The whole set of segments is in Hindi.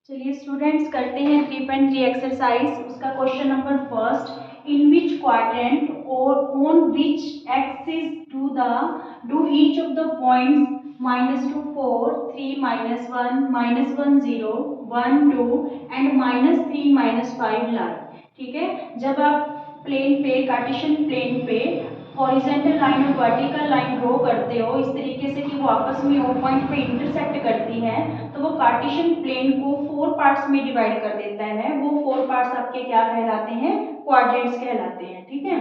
चलिए स्टूडेंट्स करते हैं 3.3 एक्सरसाइज। उसका question number first, in which quadrant और on which axis do each of the points -2 4 3 -1 -1 0 1 2 and -3 -5 lie. ठीक है, जब आप प्लेन पे कार्टेशियन प्लेन पे हॉरिजॉन्टल लाइन और वर्टिकल लाइन ड्रॉ करते हो इस तरीके से कि वो आपस में ओ पॉइंट पे इंटरसेक्ट करती हैं, तो वो कार्टेशियन प्लेन को 4 पार्ट्स में डिवाइड कर देता है। वो 4 पार्ट्स आपके क्या कहलाते हैं? क्वाड्रेंट्स कहलाते हैं। ठीक है,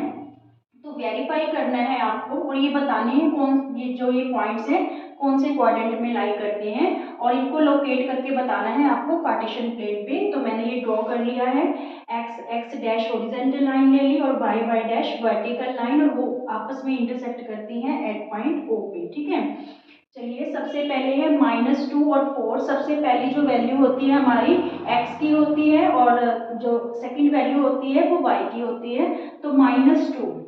तो वेरीफाई करना है आपको और ये बताने हैं कौन ये पॉइंट्स हैं कौन से क्वाड्रेंट में लाई करते हैं, और इनको लोकेट करके बताना है आपको कार्टेशियन प्लेन पे। तो मैंने ये ड्रॉ कर लिया है, एक्स डैश हॉरिजॉन्टल लाइन ले ली और वाई डैश वर्टिकल लाइन, और वो आपस में इंटरसेक्ट करती हैं एट पॉइंट ओ पे। ठीक है, चलिए सबसे पहले है -2 और 4। सबसे पहली जो वैल्यू होती है हमारी x की होती है और जो सेकंड वैल्यू होती है वो y की होती है। तो -2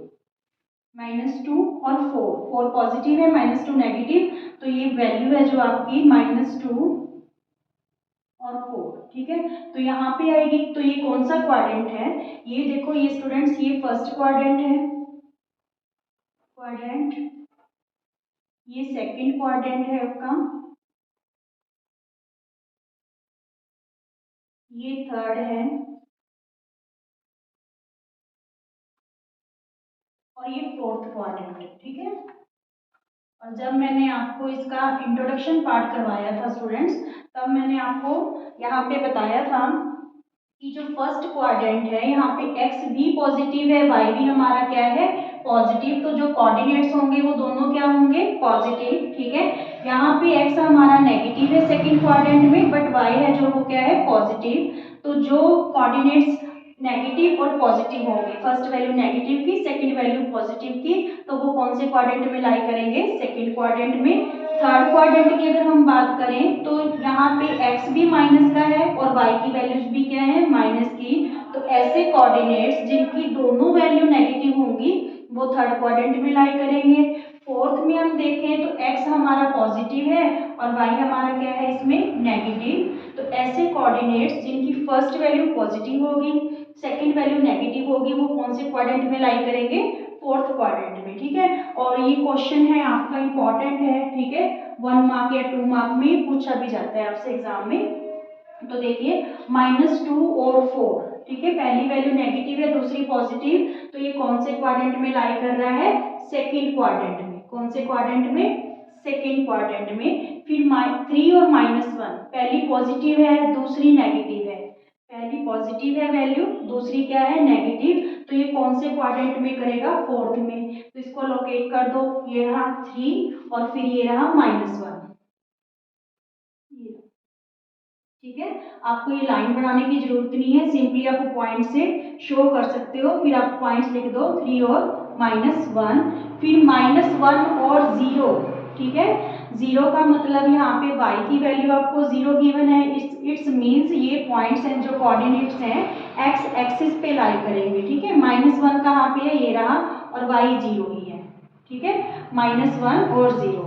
और 4 पॉजिटिव है, -2 नेगेटिव, तो ये वैल्यू है जो आपकी -2 और 4। ठीक है, तो यहाँ पे आएगी। तो ये कौन सा क्वाड्रेंट है? ये देखो, ये स्टूडेंट्स ये फर्स्ट क्वाड्रेंट है, क्वाड्रेंट। ये सेकंड क्वाड्रेंट है आपका, ये थर्ड है, और ये फोर्थ क्वाड्रेंट है। ठीक है, और जब मैंने आपको इसका इंट्रोडक्शन पार्ट करवाया था स्टूडेंट्स, तब मैंने आपको यहाँ पे बताया था कि जो फर्स्ट क्वाड्रेंट है यहाँ पे x भी पॉजिटिव है, y भी हमारा क्या है? पॉजिटिव। तो जो कोऑर्डिनेट्स होंगे वो दोनों क्या होंगे? पॉजिटिव। ठीक है, यहाँ पे x हमारा नेगेटिव है सेकंड क्वाड्रेंट में, बट y है जो वो क्या है? पॉजिटिव। तो जो कोऑर्डिनेट्स नेगेटिव और पॉजिटिव होंगे, फर्स्ट वैल्यू नेगेटिव की, सेकंड वैल्यू पॉजिटिव की, तो वो कौन से क्वाड्रेंट में लाई करेंगे? सेकंड क्वाड्रेंट में। थर्ड क्वाड्रेंट की अगर हम बात करें तो यहाँ पे x भी माइनस का है और y की वैल्यूज भी क्या है? माइनस की। तो ऐसे कोऑर्डिनेट्स जिनकी दोनों वैल्यू नेगेटिव होंगी वो थर्ड क्वाड्रेंट में लाई करेंगे। फोर्थ में हम देखें तो x हमारा पॉजिटिव है और y हमारा क्या है? इसमें नेगेटिव। तो ऐसे कोऑर्डिनेट्स जिनकी फर्स्ट वैल्यू पॉजिटिव होगी, सेकंड वैल्यू नेगेटिव होगी, वो कौन से क्वाड्रेंट में लाई करेंगे? फोर्थ क्वाड्रेंट में। ठीक है, और ये क्वेश्चन है आपका इंपॉर्टेंट है। ठीक है, 1 मार्क या 2 मार्क में पूछा भी जाता है आपसे एग्जाम में। तो देखिए -2 और 4, ठीक है, पहली वैल्यू नेगेटिव है, दूसरी पॉजिटिव, तो ये कौन से क्वाड्रेंट में लाई कर रहा है? सेकंड क्वाड्रेंट में। कौन से क्वाड्रेंट में? सेकंड क्वाड्रेंट में। फिर 3 और -1, पहली पॉजिटिव है दूसरी नेगेटिव है, पहली पॉजिटिव है वैल्यू, दूसरी क्या है? नेगेटिव, तो ये कौन से क्वाड्रेंट में करेगा? फोर्थ में। तो इसको लोकेट कर दो, ये रहा 3 और फिर ये रहा -1। ठीक है, आपको ये लाइन बनाने की जरूरत नहीं है, सिंपली आप पॉइंट से शो कर सकते हो। फिर आप पॉइंट्स लिख दो 3 और -1, फिर -1 और 0। ठीक है, 0 का मतलब यहाँ पे y की वैल्यू आपको 0 गिवन है। इट्स मीन्स ये पॉइंट्स हैं जो कोऑर्डिनेट्स हैं x एक्सिस पे लाई करेंगे। ठीक है, -1 कहाँ पे है? ये रहा, और y 0 ही है। ठीक है, -1 और 0।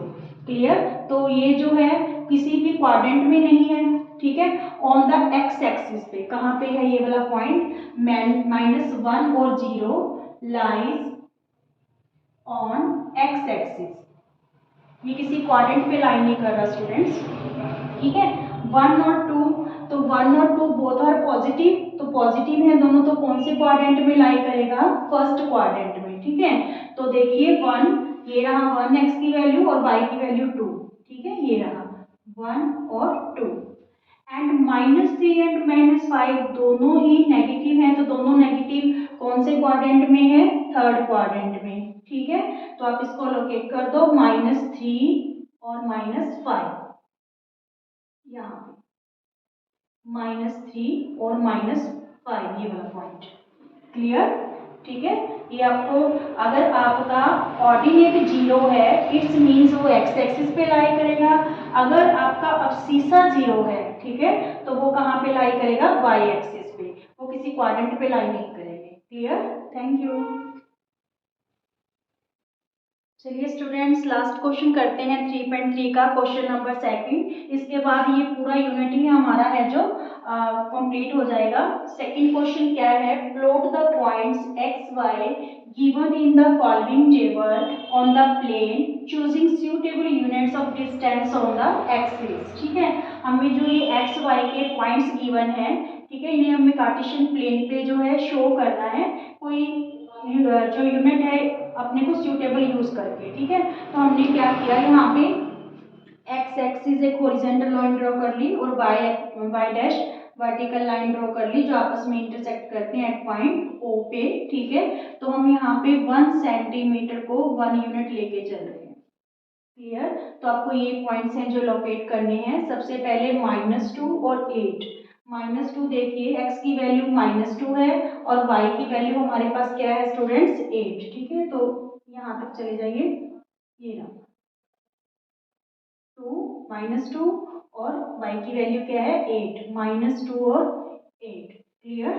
क्लियर? तो ये जो है किसी भी क्वाड्रेंट में नहीं है। ठीक है, ऑन द एक्स एक्सिस पे कहाँ पे है ये वाला पॉइंट? -1 और 0 लाइज ऑन एक्स एक्सिस। ये किसी क्वाड्रेंट पे लाई नहीं कर रहा स्टूडेंट्स। ठीक है, 1 और 2, तो 1 और 2 बोथ आर पॉजिटिव, तो पॉजिटिव है दोनों, तो कौन से क्वाड्रेंट में लाई करेगा? फर्स्ट क्वाड्रेंट में। ठीक है, तो देखिए 1, ये रहा 1 x की वैल्यू और y की वैल्यू 2। ठीक है, ये रहा 1 और 2, एंड -3 एंड -5 दोनों ही नेगेटिव हैं, तो दोनों नेगेटिव कौन से क्वाड्रेंट में है? थर्ड क्वाड्रेंट में। ठीक है, तो आप इसको लोकेट कर दो -3 और -5, यहाँ पे -3 और -5 ये वाला पॉइंट। क्लियर? ठीक है, ये आपको, अगर आपका ऑर्डिनेट 0 है इट्स मीन्स वो एक्स एक्सिस पे लाई करेगा। अगर आपका अब्सीसा 0 है, ठीक है, तो वो कहाँ पे लाई करेगा? वाई एक्सिस पे, वो किसी क्वाड्रेंट पे लाई नहीं करेंगे। क्लियर? Thank you. चलिए स्टूडेंट्स, लास्ट क्वेश्चन करते हैं 3.3 का, क्वेश्चन नंबर सेकंड। इसके बाद ये पूरा यूनिट ही हमारा है जो कंप्लीट हो जाएगा। सेकंड क्वेश्चन क्या है, plot the points X Y given in the following table on the plane choosing suitable units of distance on the axis. ठीक है, हमें जो ये एक्स वाई के पॉइंट्स गिवन है, ठीक है, इन्हें हमें कार्टेशियन प्लेन पे जो है शो करना है, कोई जो यूनिट है अपने को सूटेबल यूज करके। ठीक है, तो हमने क्या किया, यहाँ पे एक्स एक्सिस एक हॉरिजॉन्टल लाइन ड्रॉ कर ली और Y dash vertical line draw कर ली जो आपस में इंटरसेक्ट करते हैं एट पॉइंट ओ पे। ठीक है, तो हम यहाँ पे 1 सेंटीमीटर को 1 यूनिट लेके चल रहे हैं। क्लियर, तो आपको ये पॉइंट्स हैं जो लोकेट करने हैं। सबसे पहले -2 और 8। -2 देखिए, x की वैल्यू -2 है और y की वैल्यू हमारे पास क्या है स्टूडेंट्स 8। ठीक है, तो यहाँ तक चले जाइए, ये रहा 2 और y की वैल्यू क्या है 8, -2 और 8। क्लियर,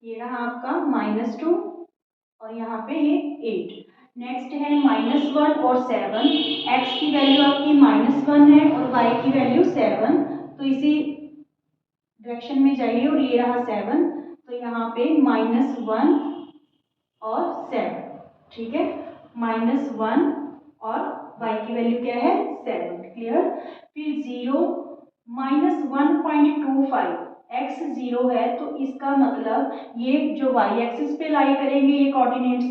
ये रहा आपका -2 और यहाँ पे ये 8। नेक्स्ट है -1 और 7। x की वैल्यू आपकी -1 है और y की वैल्यू 7, तो इसी डायरेक्शन में जाइए और ये रहा 7, तो यहाँ पे -1 और 7। ठीक है, -1 और y की वैल्यू क्या है 7। क्लियर, फिर 0 -1.25, x 0 है तो इसका मतलब ये जो y एक्सिस पे लाई करेंगे ये कोऑर्डिनेट्स।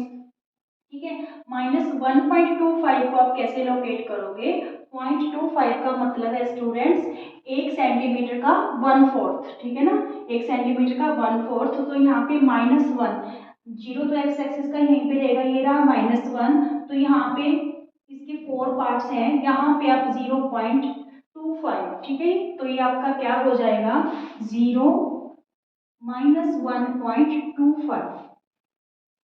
ठीक है, -1.25 को आप कैसे लोकेट करोगे, 0.25 का मतलब है स्टूडेंट्स 1 सेंटीमीटर का 1/4। ठीक है ना, 1 सेंटीमीटर का 1/4, तो यहाँ पे -1, 0 तो एक्स एक्सिस का यहीं पे रहेगा, ये रहा -1, तो यहाँ पे इसके 4 पार्ट्स हैं, यहाँ पे आप 0.25। ठीक है, तो ये आपका क्या हो जाएगा 0 -1.25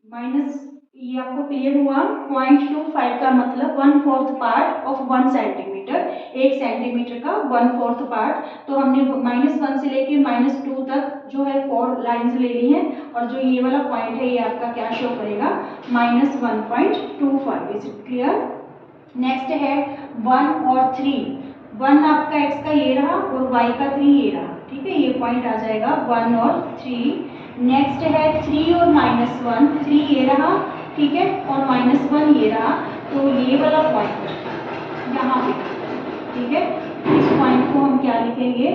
माइनस, ये आपको क्लियर हुआ। 0.25 का मतलब 1/4 पार्ट ऑफ 1 सेंटीमीटर, 1 सेंटीमीटर का 1/4 पार्ट। तो हमने -1 से लेके -2 तक जो है 4 लाइंस ले ली हैं और जो ये वाला पॉइंट है ये आपका क्या शो करेगा -1.25। Is it clear. नेक्स्ट है 1 और 3। 1 आपका x का ये रहा और y का 3 ये रहा। ठीक है, ये पॉइंट आ जाएगा 1 और 3। नेक्स्ट है 3 और -1, 3 ये रहा, ठीक है, और -1 ये रहा, तो ये वाला पॉइंट यहाँ पे। ठीक है, इस पॉइंट को हम क्या लिखेंगे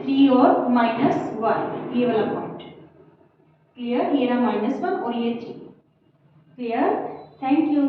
3 और -1, ये वाला पॉइंट। क्लियर, ये रहा -1 और ये 3। Clear, thank you.